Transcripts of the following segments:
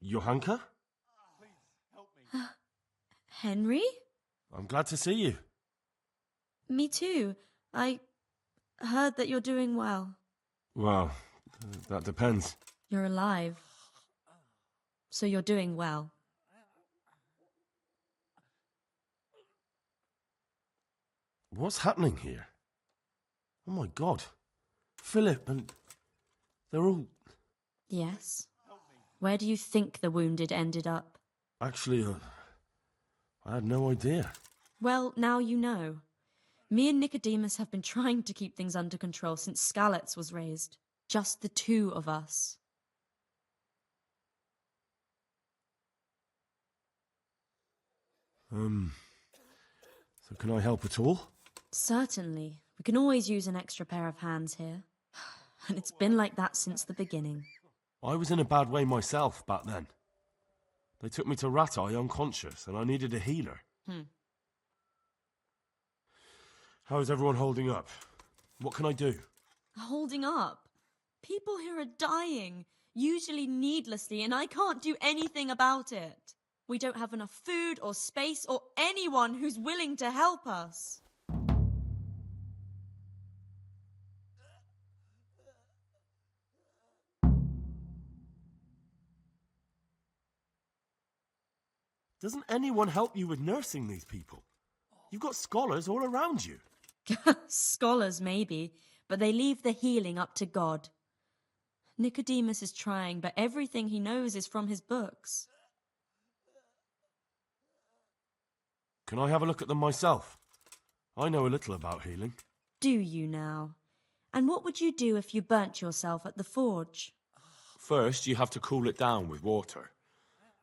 Johanka? Henry? I'm glad to see you. Me too. I heard that you're doing well. Well, that depends. You're alive. So you're doing well. What's happening here? Oh my God. Philip and... they're all... Yes. Where do you think the wounded ended up? Actually, I had no idea. Well, now you know. Me and Nicodemus have been trying to keep things under control since Skalitz was raised. Just the two of us. So can I help at all? Certainly. We can always use an extra pair of hands here. And it's been like that since the beginning. I was in a bad way myself back then. They took me to Ratai unconscious, and I needed a healer. How is everyone holding up? What can I do? Holding up? People here are dying, usually needlessly, and I can't do anything about it. We don't have enough food or space or anyone who's willing to help us. Doesn't anyone help you with nursing these people? You've got scholars all around you. Scholars, maybe, but they leave the healing up to God. Nicodemus is trying, but everything he knows is from his books. Can I have a look at them myself? I know a little about healing. Do you now? And what would you do if you burnt yourself at the forge? First, you have to cool it down with water.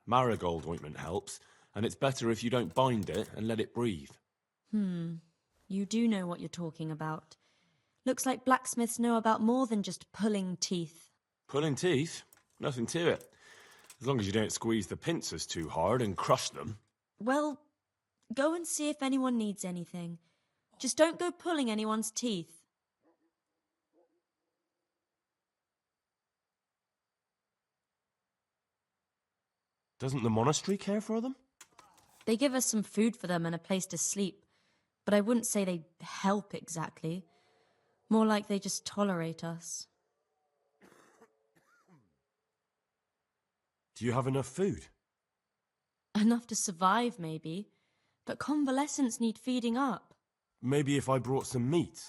Marigold ointment helps, and it's better if you don't bind it and let it breathe. You do know what you're talking about. Looks like blacksmiths know about more than just pulling teeth. Pulling teeth? Nothing to it. As long as you don't squeeze the pincers too hard and crush them. Well, go and see if anyone needs anything. Just don't go pulling anyone's teeth. Doesn't the monastery care for them? They give us some food for them and a place to sleep, but I wouldn't say they help exactly. More like they just tolerate us. Do you have enough food? Enough to survive, maybe, but convalescents need feeding up. Maybe if I brought some meat,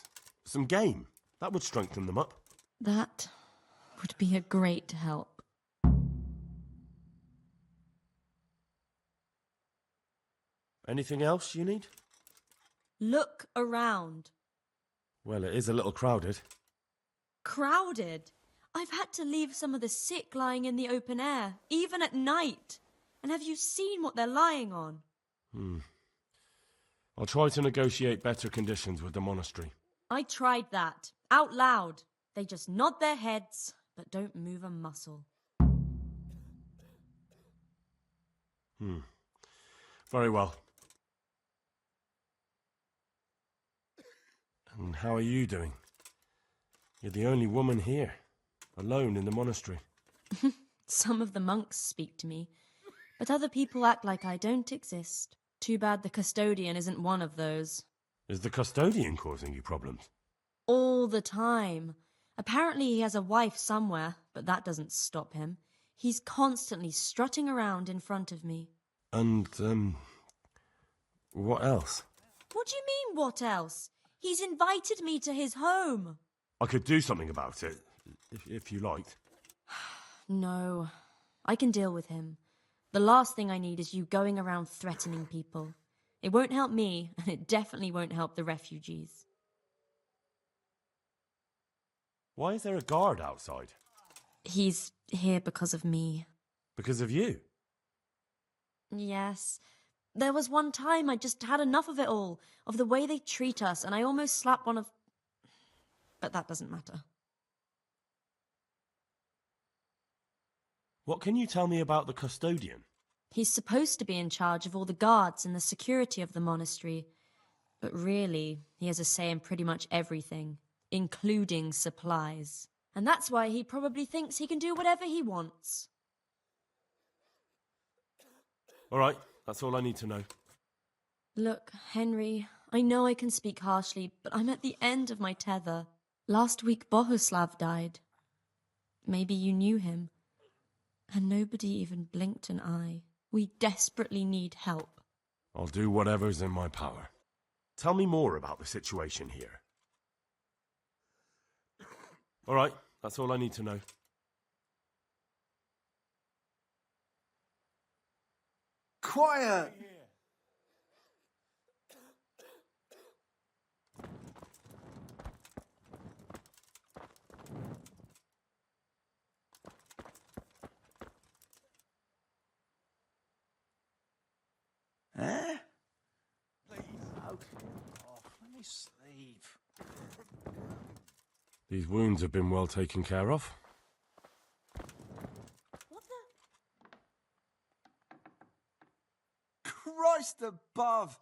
some game, that would strengthen them up. That would be a great help. Anything else you need? Look around. Well, it is a little crowded. Crowded? I've had to leave some of the sick lying in the open air, even at night. And have you seen what they're lying on? I'll try to negotiate better conditions with the monastery. I tried that, out loud. They just nod their heads, but don't move a muscle. Very well. And how are you doing? You're the only woman here, alone in the monastery. Some of the monks speak to me, but other people act like I don't exist. Too bad the custodian isn't one of those. Is the custodian causing you problems? All the time. Apparently he has a wife somewhere, but that doesn't stop him. He's constantly strutting around in front of me. And, what else? What do you mean, what else? He's invited me to his home. I could do something about it, if you liked. No, I can deal with him. The last thing I need is you going around threatening people. It won't help me, and it definitely won't help the refugees. Why is there a guard outside? He's here because of me. Because of you? Yes. There was one time I just had enough of it all, of the way they treat us, and I almost slapped one of... But that doesn't matter. What can you tell me about the custodian? He's supposed to be in charge of all the guards and the security of the monastery. But really, he has a say in pretty much everything, including supplies. And that's why he probably thinks he can do whatever he wants. All right, that's all I need to know. Look, Henry, I know I can speak harshly, but I'm at the end of my tether. Last week Bohuslav died. Maybe you knew him. And nobody even blinked an eye. We desperately need help. I'll do whatever's in my power. Tell me more about the situation here. All right, that's all I need to know. Quiet! Eh? Please. Okay. Oh, let me sleep. These wounds have been well taken care of. What the? Christ above!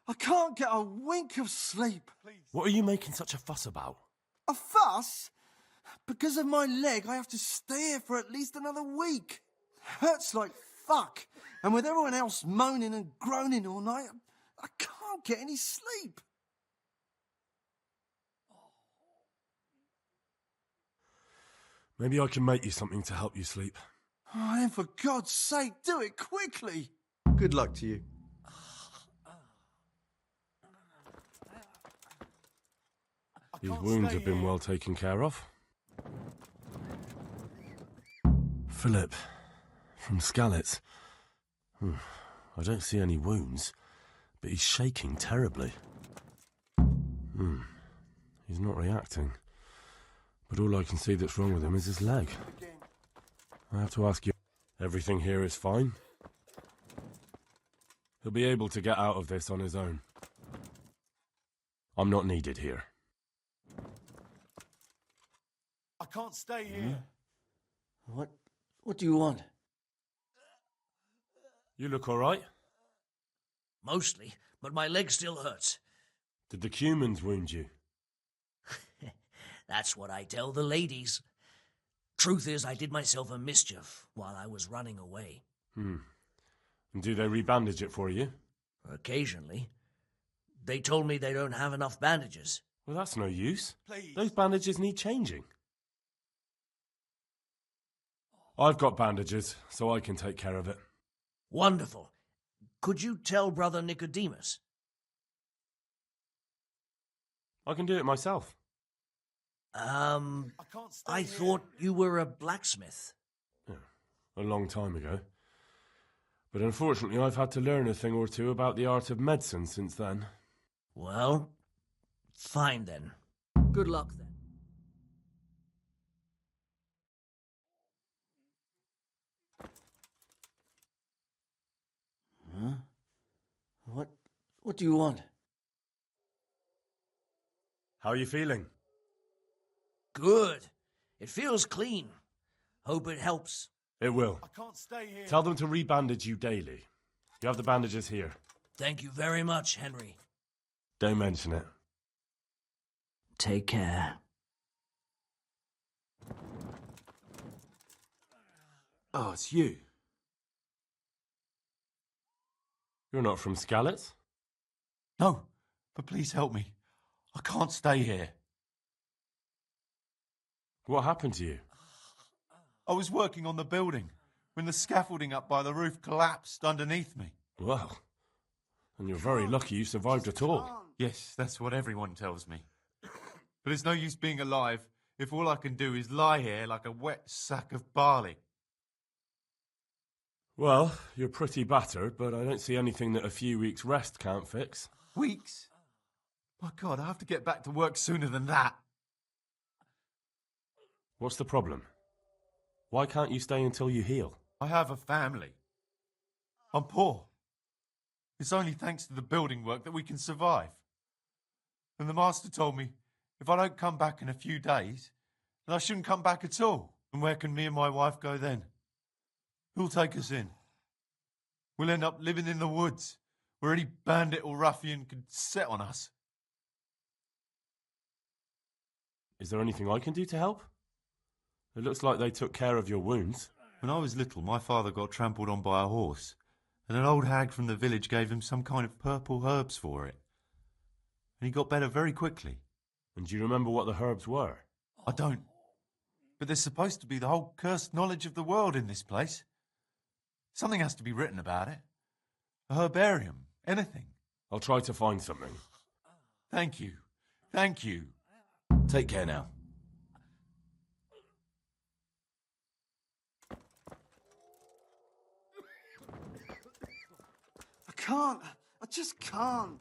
I can't get a wink of sleep. What are you making such a fuss about? A fuss? Because of my leg, I have to stay here for at least another week. Hurts like fuck. And with everyone else moaning and groaning all night, I can't get any sleep. Maybe I can make you something to help you sleep. Oh, then for God's sake, do it quickly. Good luck to you. These wounds have been well taken care of. Philip, from Skalitz. I don't see any wounds, but he's shaking terribly. He's not reacting. But all I can see that's wrong with him is his leg. I have to ask you, everything here is fine? He'll be able to get out of this on his own. I'm not needed here. I can't stay here. What do you want? You look all right? Mostly, but my leg still hurts. Did the Cumans wound you? That's what I tell the ladies. Truth is, I did myself a mischief while I was running away. And do they rebandage it for you? Occasionally. They told me they don't have enough bandages. Well, that's no use. Please. Those bandages need changing. I've got bandages, so I can take care of it. Wonderful. Could you tell Brother Nicodemus? I can do it myself. I can't stay I here. thought you were a blacksmith. A long time ago. But unfortunately, I've had to learn a thing or two about the art of medicine since then. Well, fine then. Good luck then. What do you want? How are you feeling? Good. It feels clean. Hope it helps. It will. I can't stay here. Tell them to rebandage you daily. You have the bandages here. Thank you very much, Henry. Don't mention it. Take care. Oh, it's you. You're not from Skalitz? No, but please help me. I can't stay here. What happened to you? I was working on the building when the scaffolding up by the roof collapsed underneath me. Well, and you're very lucky you survived at all. Yes, that's what everyone tells me. But it's no use being alive if all I can do is lie here like a wet sack of barley. Well, you're pretty battered, but I don't see anything that a few weeks' rest can't fix. Weeks? My God, I have to get back to work sooner than that. What's the problem? Why can't you stay until you heal? I have a family. I'm poor. It's only thanks to the building work that we can survive. And the master told me if I don't come back in a few days, then I shouldn't come back at all. And where can me and my wife go then? Who'll take us in? We'll end up living in the woods, where any bandit or ruffian could set on us. Is there anything I can do to help? It looks like they took care of your wounds. When I was little, my father got trampled on by a horse, and an old hag from the village gave him some kind of purple herbs for it. And he got better very quickly. And do you remember what the herbs were? I don't. But there's supposed to be the whole cursed knowledge of the world in this place. Something has to be written about it. A herbarium, anything. I'll try to find something. Thank you. Thank you. Take care now. I can't. I just can't.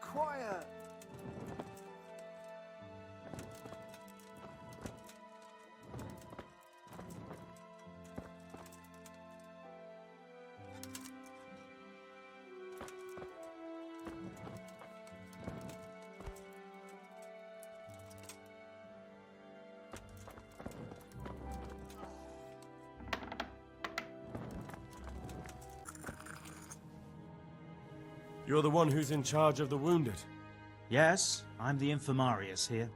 Quiet. You're the one who's in charge of the wounded. Yes, I'm the infirmarius here.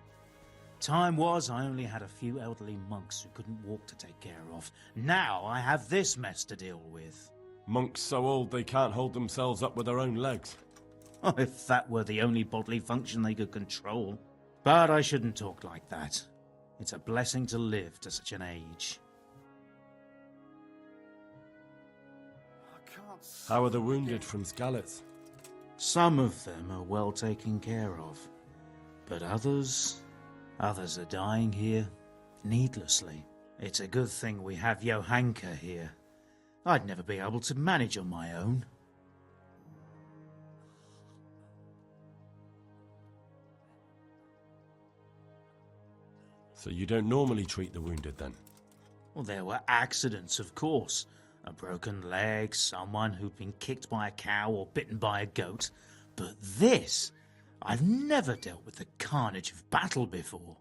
Time was I only had a few elderly monks who couldn't walk to take care of. Now I have this mess to deal with. Monks so old they can't hold themselves up with their own legs. Oh, if that were the only bodily function they could control. But I shouldn't talk like that. It's a blessing to live to such an age. I can't. How are the wounded from Skalitz? Some of them are well taken care of. But others are dying here needlessly. It's a good thing we have Johanka here. I'd never be able to manage on my own. So you don't normally treat the wounded then? Well, there were accidents, of course. A broken leg, someone who'd been kicked by a cow or bitten by a goat. But this, I've never dealt with the carnage of battle before.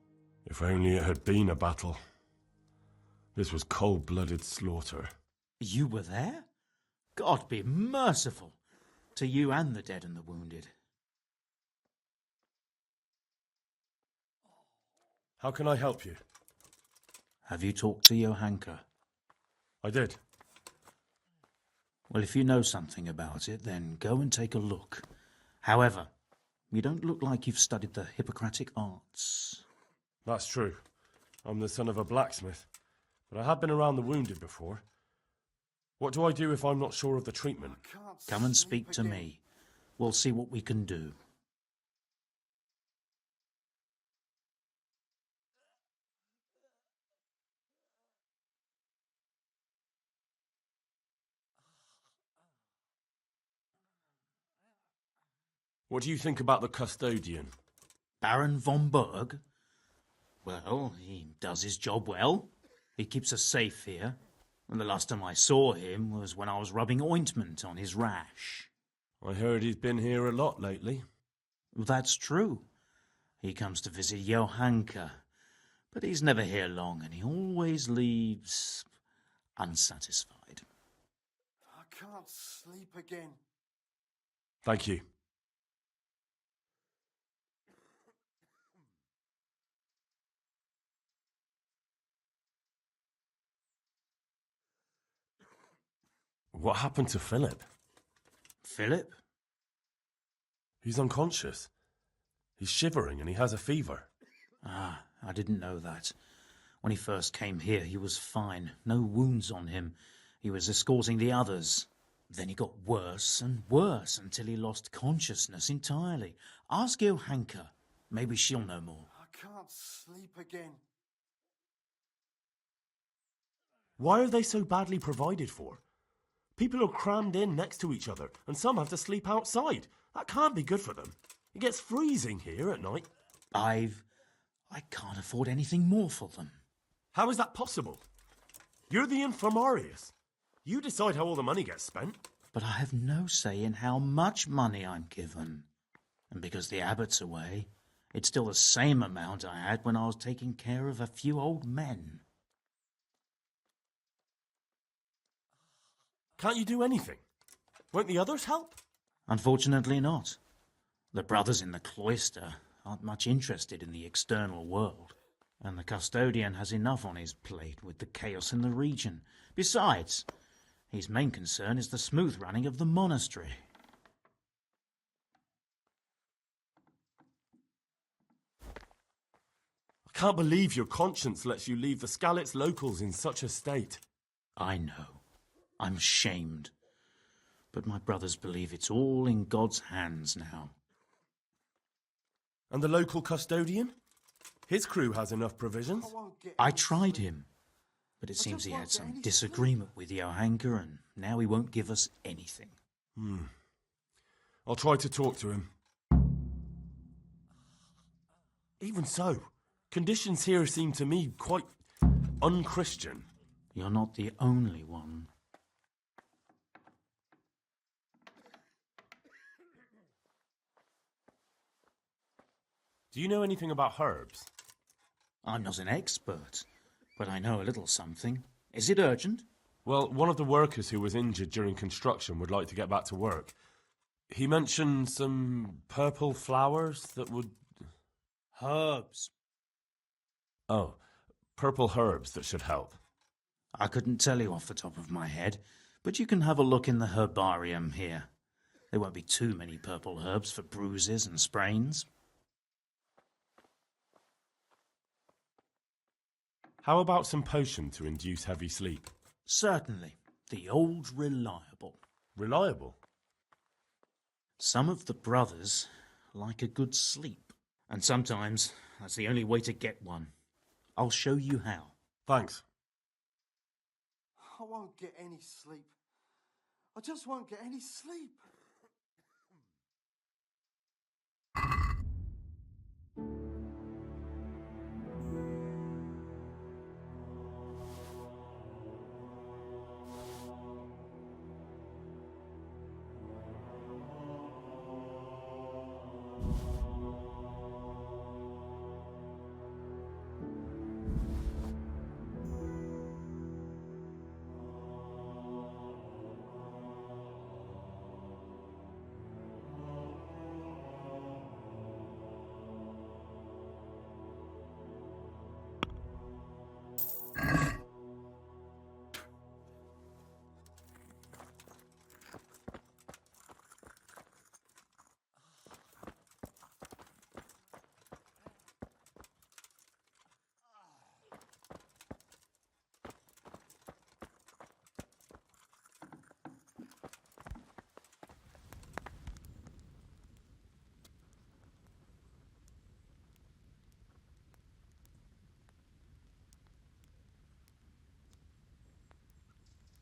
If only it had been a battle. This was cold-blooded slaughter. You were there? God be merciful to you and the dead and the wounded. How can I help you? Have you talked to Johanka? I did. Well, if you know something about it, then go and take a look. However, you don't look like you've studied the Hippocratic arts. That's true. I'm the son of a blacksmith, but I have been around the wounded before. What do I do if I'm not sure of the treatment? Come and speak to me. We'll see what we can do. What do you think about the custodian? Baron von Berg? Well, he does his job well. He keeps us safe here. And the last time I saw him was when I was rubbing ointment on his rash. I heard he's been here a lot lately. That's true. He comes to visit Johanka. But he's never here long, and he always leaves unsatisfied. I can't sleep again. Thank you. What happened to Philip? Philip? He's unconscious. He's shivering and he has a fever. Ah, I didn't know that. When he first came here, he was fine. No wounds on him. He was escorting the others. Then he got worse and worse until he lost consciousness entirely. Ask Johanka. Maybe she'll know more. I can't sleep again. Why are they so badly provided for? People are crammed in next to each other, and some have to sleep outside. That can't be good for them. It gets freezing here at night. I can't afford anything more for them. How is that possible? You're the infirmarius. You decide how all the money gets spent. But I have no say in how much money I'm given. And because the abbot's away, it's still the same amount I had when I was taking care of a few old men. Can't you do anything? Won't the others help? Unfortunately not. The brothers in the cloister aren't much interested in the external world, and the custodian has enough on his plate with the chaos in the region. Besides, his main concern is the smooth running of the monastery. I can't believe your conscience lets you leave the Skalitz locals in such a state. I know. I'm shamed. But my brothers believe it's all in God's hands now. And the local custodian? His crew has enough provisions. I tried him, but it seems he had some disagreement with Johanka, and now he won't give us anything. I'll try to talk to him. Even so, conditions here seem to me quite unchristian. You're not the only one. Do you know anything about herbs? I'm not an expert, but I know a little something. Is it urgent? Well, one of the workers who was injured during construction would like to get back to work. He mentioned some purple flowers that would... Herbs. Oh, purple herbs that should help. I couldn't tell you off the top of my head, but you can have a look in the herbarium here. There won't be too many purple herbs for bruises and sprains. How about some potion to induce heavy sleep? Certainly. The old reliable. Reliable? Some of the brothers like a good sleep, and sometimes that's the only way to get one. I'll show you how. Thanks. I won't get any sleep. I just won't get any sleep.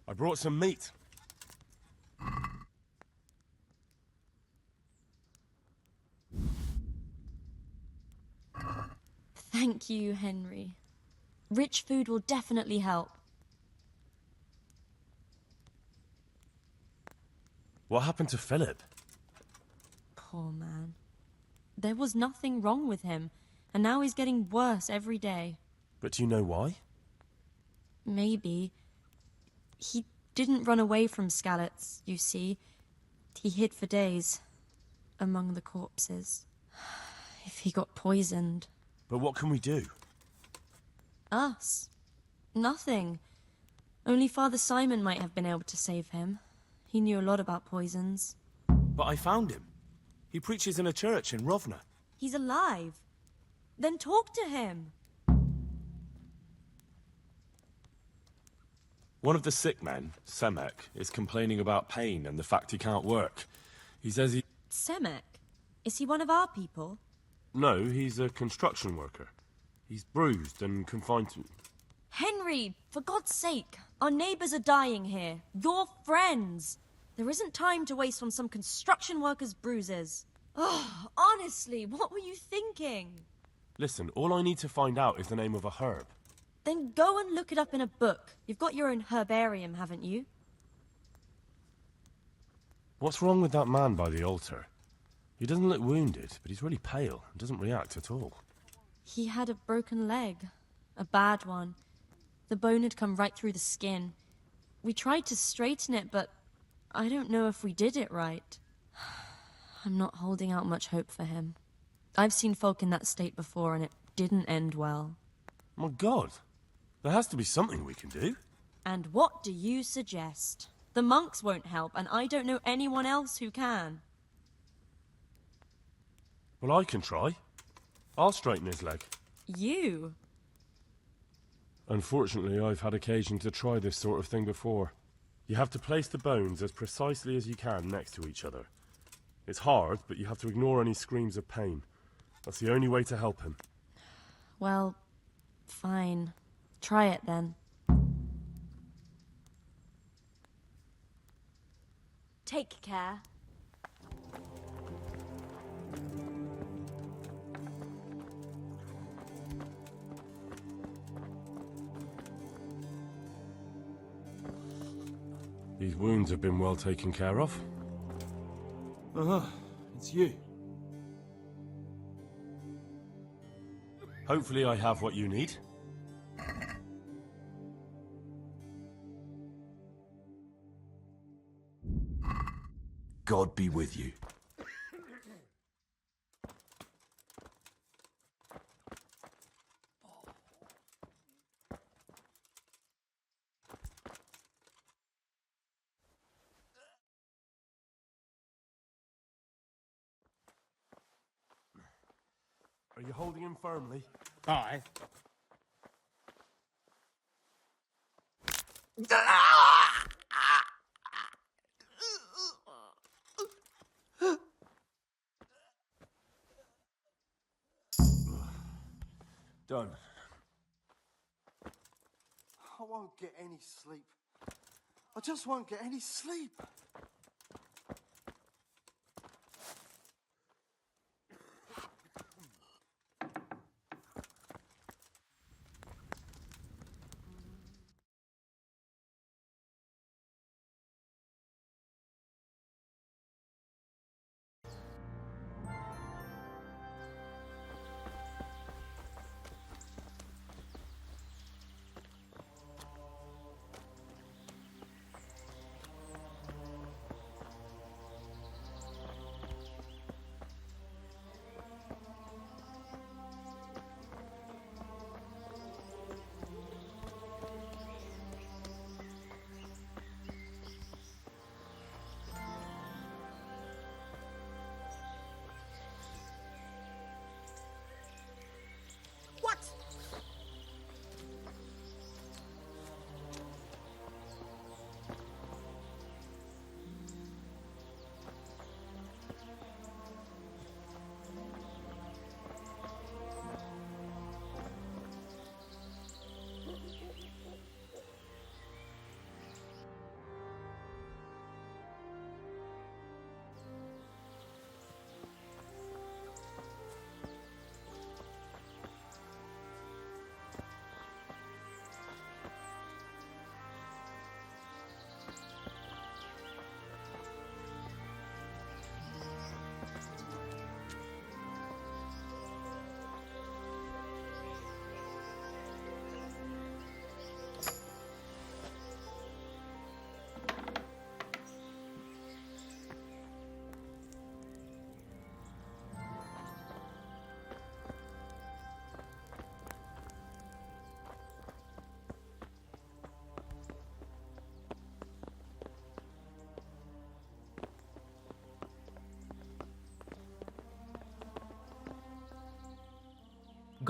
I brought some meat. Thank you, Henry. Rich food will definitely help. What happened to Philip? Poor man. There was nothing wrong with him, and now he's getting worse every day. But do you know why? Maybe. He didn't run away from Skalitz, you see. He hid for days, among the corpses. If he got poisoned. But what can we do? Us? Nothing. Only Father Simon might have been able to save him. He knew a lot about poisons. But I found him. He preaches in a church in Rovna. He's alive. Then talk to him. One of the sick men, Semek, is complaining about pain and the fact he can't work. He says he... Semek? Is he one of our people? No, he's a construction worker. He's bruised and confined to... Henry, for God's sake, our neighbors are dying here. Your friends. There isn't time to waste on some construction worker's bruises. Oh, honestly, what were you thinking? Listen, all I need to find out is the name of a herb. Then go and look it up in a book. You've got your own herbarium, haven't you? What's wrong with that man by the altar? He doesn't look wounded, but he's really pale and doesn't react at all. He had a broken leg. A bad one. The bone had come right through the skin. We tried to straighten it, but I don't know if we did it right. I'm not holding out much hope for him. I've seen folk in that state before, and it didn't end well. My God, there has to be something we can do. And what do you suggest? The monks won't help, and I don't know anyone else who can. Well, I can try. I'll straighten his leg. You? Unfortunately, I've had occasion to try this sort of thing before. You have to place the bones as precisely as you can next to each other. It's hard, but you have to ignore any screams of pain. That's the only way to help him. Well, fine. Try it then. Take care. These wounds have been well taken care of. It's you. Hopefully I have what you need. God be with you. Are you holding him firmly? Aye. Done. I won't get any sleep. I just won't get any sleep.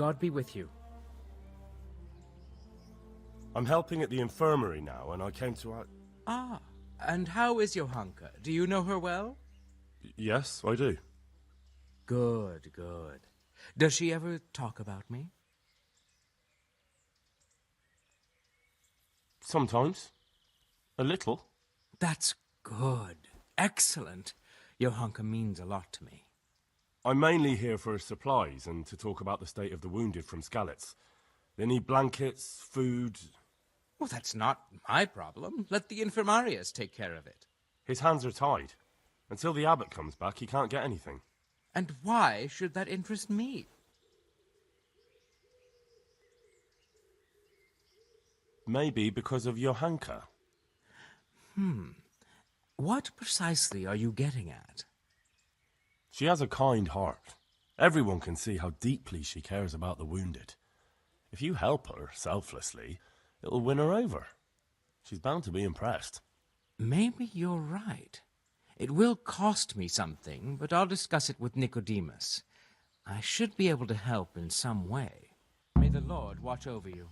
God be with you. I'm helping at the infirmary now, and I came to... Ah, and how is Johanka? Do you know her well? Yes, I do. Good, good. Does she ever talk about me? Sometimes. A little. That's good. Excellent. Johanka means a lot to me. I'm mainly here for supplies and to talk about the state of the wounded from Skalitz. They need blankets, food... Well, that's not my problem. Let the infirmarius take care of it. His hands are tied. Until the abbot comes back, he can't get anything. And why should that interest me? Maybe because of Johanka. What precisely are you getting at? She has a kind heart. Everyone can see how deeply she cares about the wounded. If you help her selflessly, it'll win her over. She's bound to be impressed. Maybe you're right. It will cost me something, but I'll discuss it with Nicodemus. I should be able to help in some way. May the Lord watch over you.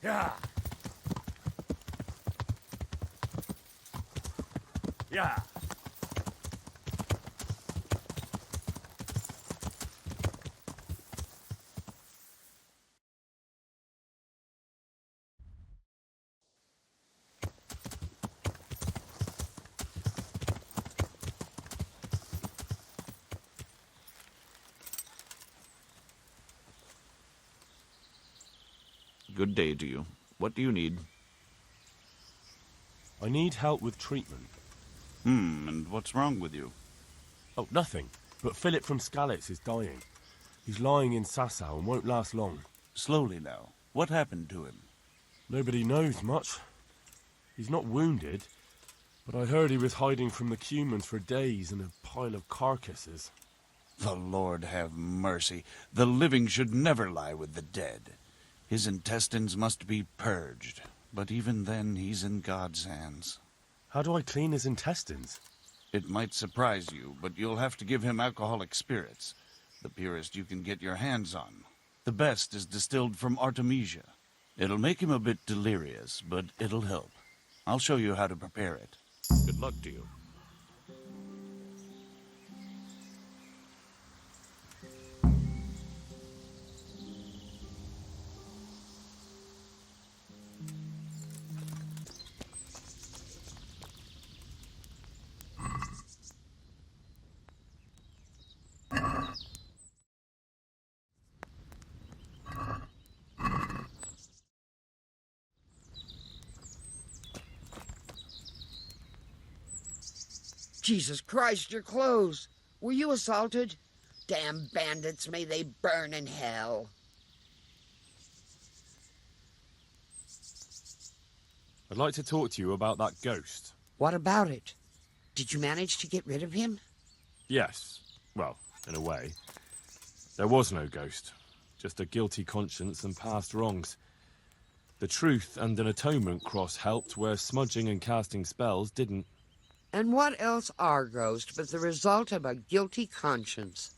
Yeah. Yeah. Good day to you. What do you need? I need help with treatment. And what's wrong with you? Oh, nothing. But Philip from Skalitz is dying. He's lying in Sasau and won't last long. Slowly now. What happened to him? Nobody knows much. He's not wounded, but I heard he was hiding from the Cumans for days in a pile of carcasses. The Lord have mercy. The living should never lie with the dead. His intestines must be purged, but even then he's in God's hands. How do I clean his intestines? It might surprise you, but you'll have to give him alcoholic spirits, the purest you can get your hands on. The best is distilled from Artemisia. It'll make him a bit delirious, but it'll help. I'll show you how to prepare it. Good luck to you. Jesus Christ, your clothes! Were you assaulted? Damn bandits, may they burn in hell. I'd like to talk to you about that ghost. What about it? Did you manage to get rid of him? Yes. Well, in a way. There was no ghost. Just a guilty conscience and past wrongs. The truth and an atonement cross helped where smudging and casting spells didn't. And what else are ghosts but the result of a guilty conscience?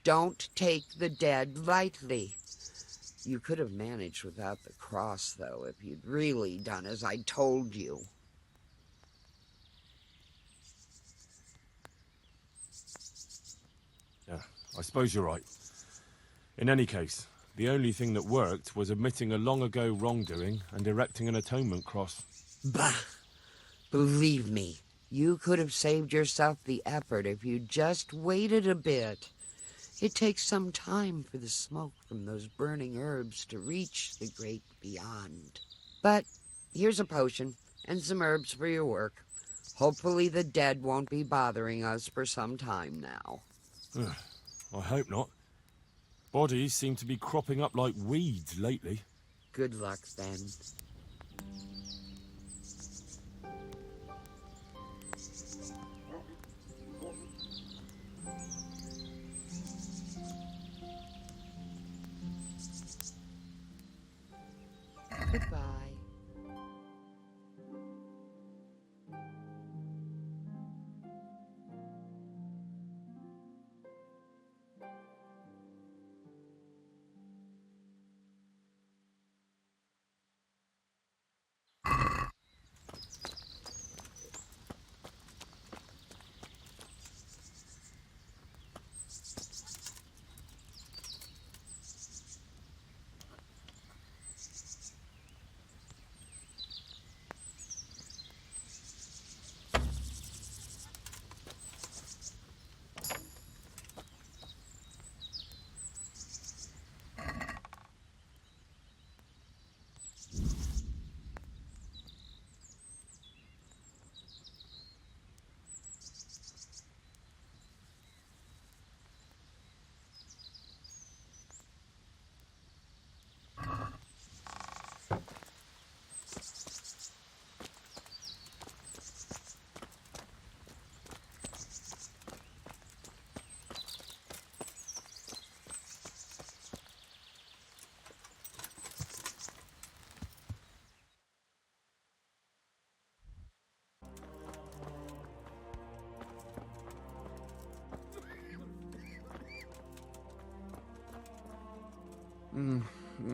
Don't take the dead lightly. You could have managed without the cross, though, if you'd really done as I told you. Yeah, I suppose you're right. In any case, the only thing that worked was admitting a long-ago wrongdoing and erecting an atonement cross. Bah! Believe me, you could have saved yourself the effort if you just waited a bit. It takes some time for the smoke from those burning herbs to reach the great beyond. But here's a potion and some herbs for your work. Hopefully the dead won't be bothering us for some time now. I hope not. Bodies seem to be cropping up like weeds lately. Good luck, then. Goodbye.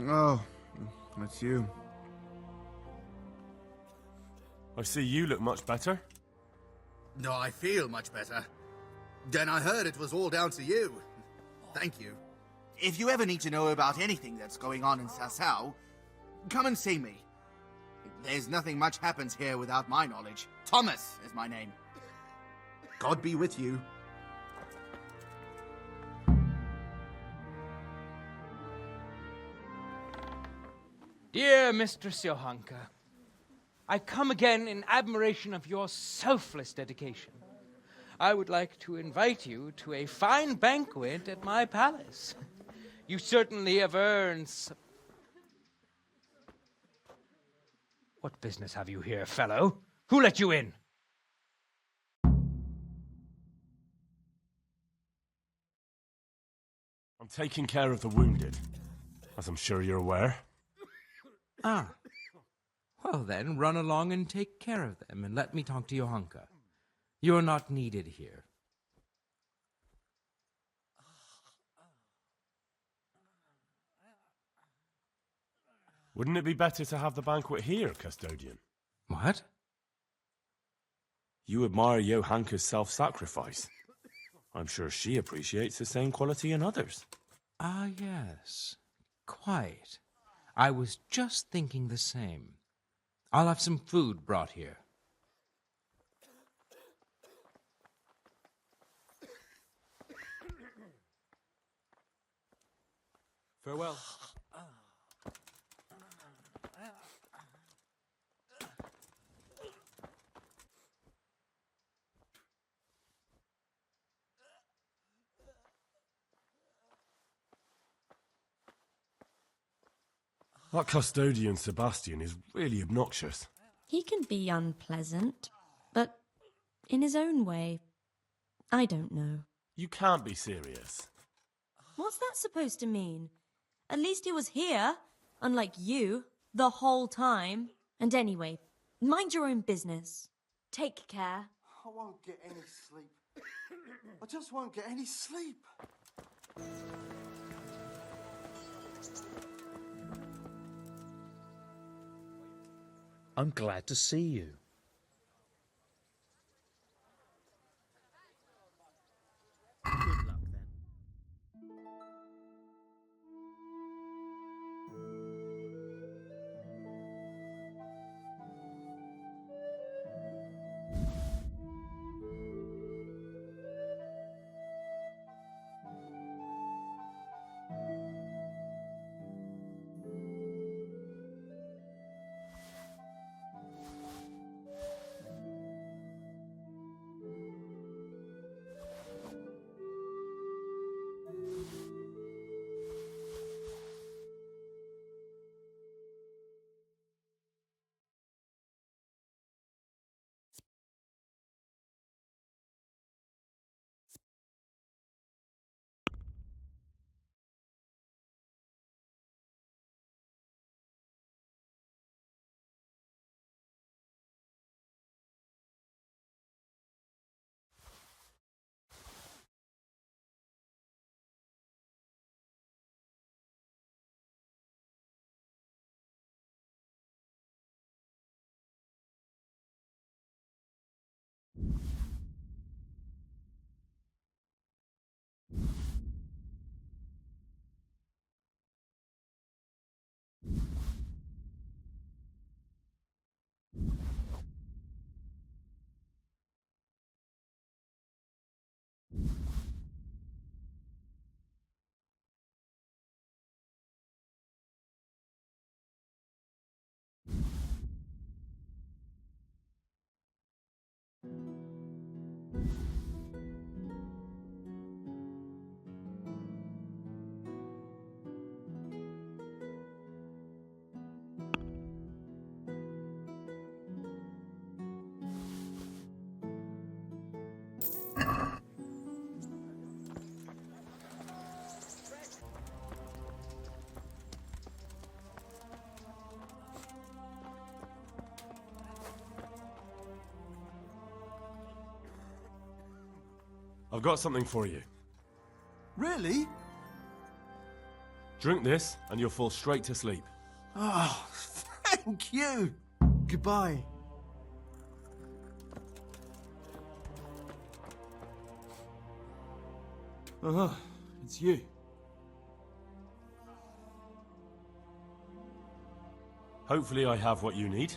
Oh, it's you. I see you look much better. No, I feel much better. Then I heard it was all down to you. Thank you. If you ever need to know about anything that's going on in Sasau, come and see me. There's nothing much happens here without my knowledge. Thomas is my name. God be with you. Dear Mistress Johanka, I come again in admiration of your selfless dedication. I would like to invite you to a fine banquet at my palace. You certainly have earned What business have you here, fellow? Who let you in? I'm taking care of the wounded, as I'm sure you're aware. Ah. Well then, run along and take care of them, and let me talk to Johanka. You're not needed here. Wouldn't it be better to have the banquet here, custodian? What? You admire Johanka's self-sacrifice. I'm sure she appreciates the same quality in others. Ah, yes. Quite. I was just thinking the same. I'll have some food brought here. Farewell. That custodian Sebastian is really obnoxious. He can be unpleasant, but in his own way. I don't know. You can't be serious. What's that supposed to mean? At least he was here, unlike you, the whole time. And anyway, mind your own business. Take care. I won't get any sleep. I just won't get any sleep. I'm glad to see you. Good luck then. I've got something for you. Really? Drink this, and you'll fall straight to sleep. Oh, thank you. Goodbye. It's you. Hopefully I have what you need.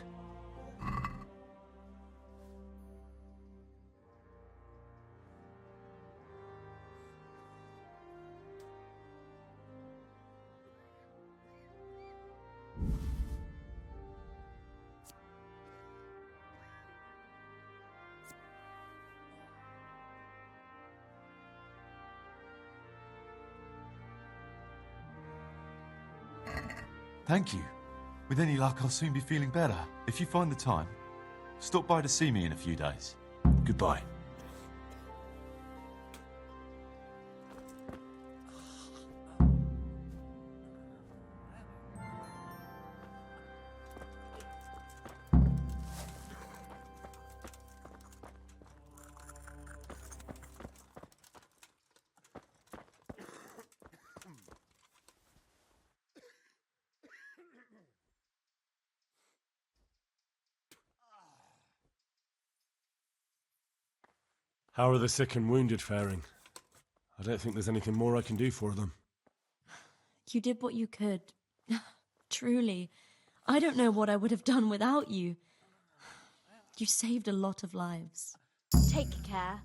Thank you. With any luck, I'll soon be feeling better. If you find the time, stop by to see me in a few days. Goodbye. How are the sick and wounded faring? I don't think there's anything more I can do for them. You did what you could. Truly. I don't know what I would have done without you. You saved a lot of lives. Take care.